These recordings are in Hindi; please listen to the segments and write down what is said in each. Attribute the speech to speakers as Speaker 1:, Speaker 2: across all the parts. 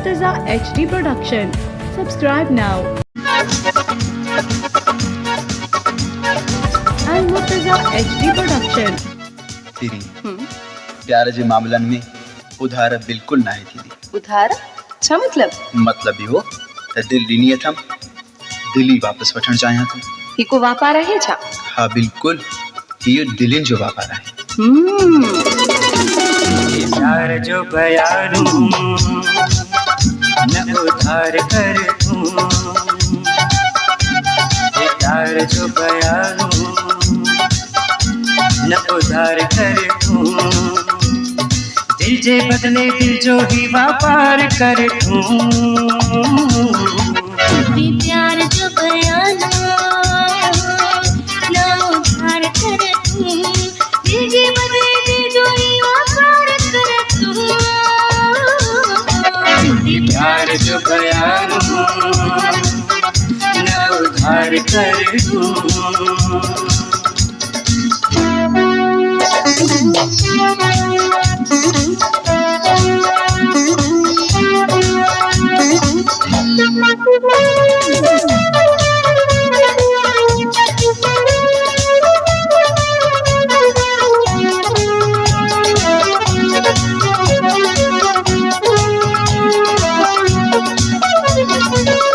Speaker 1: Murtaza HD Production. Subscribe now. Al Murtaza HD Production.
Speaker 2: दीदी प्यार जे मामलन में उधार बिल्कुल ना है दीदी।
Speaker 3: उधार छा
Speaker 2: मतलब इहो त दिल ॾिनी अथम, दिल ही वापस वठण चाहियां थो।
Speaker 3: हिको वापार है छा?
Speaker 2: हाँ बिल्कुल, इहो दिलनि जो वापार है।
Speaker 4: प्यार जो बयानू न उधार कर दूं, प्यार जो बयानू न उधार कर दूं, दिल जे बदले दिल जो ही व्यापार कर दूं।
Speaker 5: प्यार जो बयानू न उधार कर दूं, दिल जे बदले दिल जो ही व्यापार कर दूं।
Speaker 4: प्यार जो बयानू न उधार कर दूं।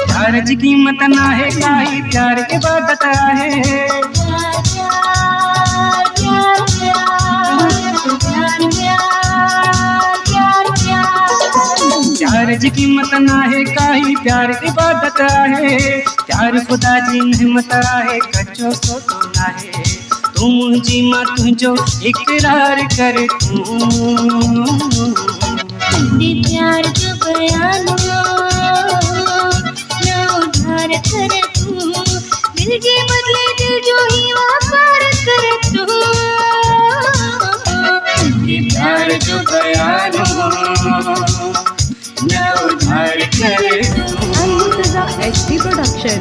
Speaker 4: प्यार की कीमत ना है काई, प्यार के बात है। प्यार की कीमत ना है काई, प्यार की बात है। प्यार खुदा जी नेमत है, कचो सो तो ना है। तू मुझी मां तुझो इकरार कर तू।
Speaker 5: प्यार जो बयानू न उधार कर दूं, दिल के बदले दिल जो ही व्यापार कर दूं।
Speaker 4: प्यार जो बयानू न उधार कर दूं।
Speaker 1: Al Murtaza HD Production.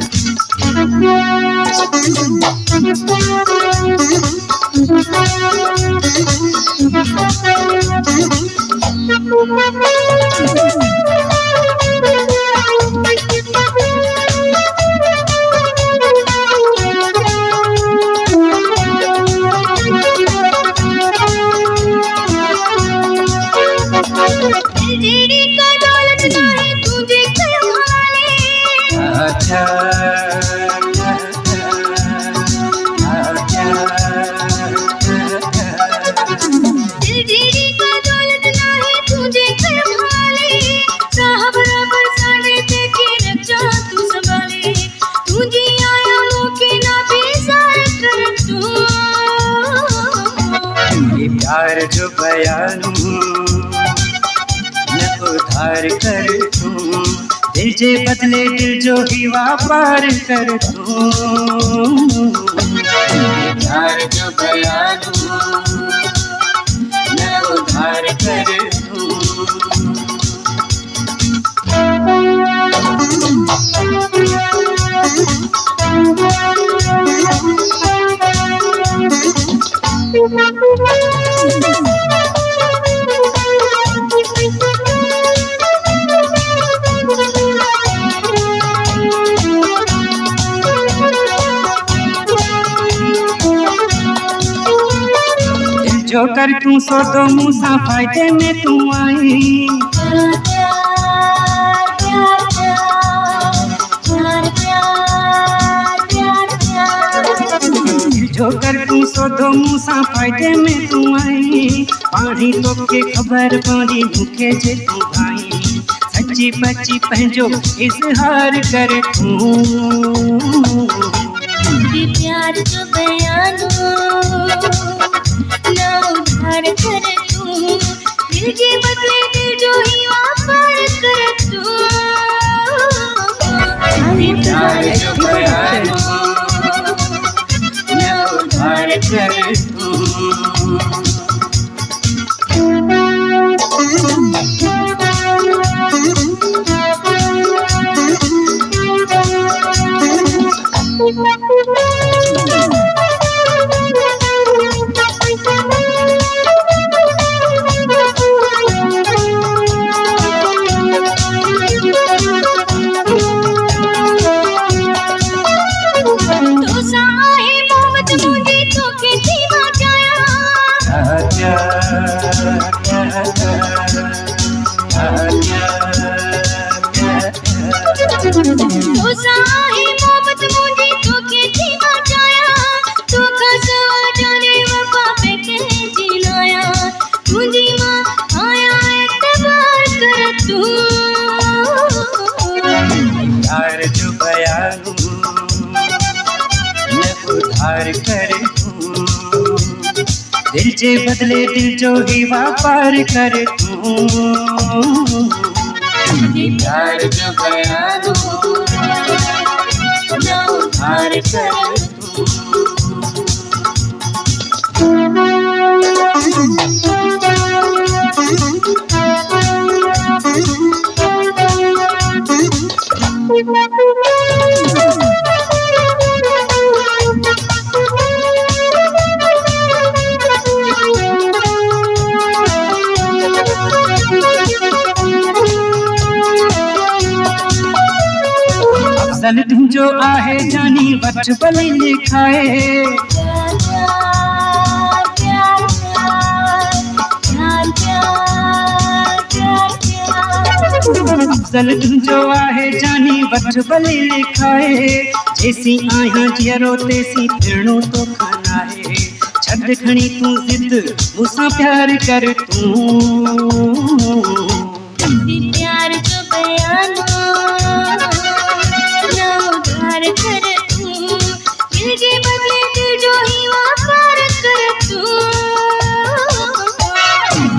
Speaker 5: तेरी का दौलत ना है तुझे करवाले।
Speaker 4: अच्छा
Speaker 5: तेरी का दौलत ना है तुझे करवाले। साहब रबर साले देखे रक्षा तू संभाले। तुझे आया मौके ना बेजार कर दूं।
Speaker 4: ये प्यार जो बयानू न उधार कर दूं, दिल जे बदले दिल जो ही व्यापार कर दूं। ये प्यार जो बयानू न उधार कर दूं। जो कर तू सो तो मूसा फायदे में तू आई। जो कर तू सो तो मूसा फायदे में तू आई। पानी तो के खबर पानी भूखे जे तू भाई। सच्ची बच्ची पंहिंजो इज़हार कर तू।
Speaker 5: प्यार जो बयानू न उधार कर दूं, दिल के बदले दिल जो ही व्यापार कर दूं।
Speaker 1: Al Murtaza HD Production.
Speaker 4: न उधार कर दूं।
Speaker 5: तो साही मोहब्बत मुझे तो के थी बचाया तो खसवा जाने वफा पे के जिलाया तुझी माँ आया एतबार कर तू
Speaker 4: प्यार जो बयानू न उधार कर तू दिल जे बदले दिल जो ही वापार कर तू
Speaker 5: प्यार जो बयानू न उधार कर तू
Speaker 4: अफजल तुझो आहे जानी वठ भले लिखाए अफजल तुझो आहे जानी वठ भले लिखाए जैसी आया जियरो तेसी फिरणो तो खाना है छद खणी तू जिद मुसा प्यार कर तू
Speaker 5: प्यार जो बयानो न उधार कर तू दिल के बदले दिल जो ही वापार कर तू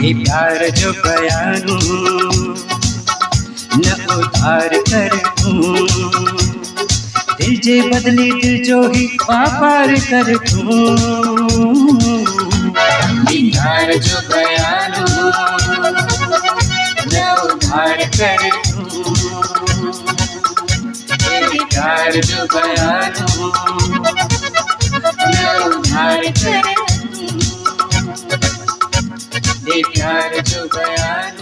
Speaker 4: ये प्यार जो बयानू न उधार कर तू दिल जे बदले दिल जो ही वापार कर तू
Speaker 5: प्यार जो बयानो न उधार कर तू प्यार जो बयानो न उधार कर तू प्यार जो बयानो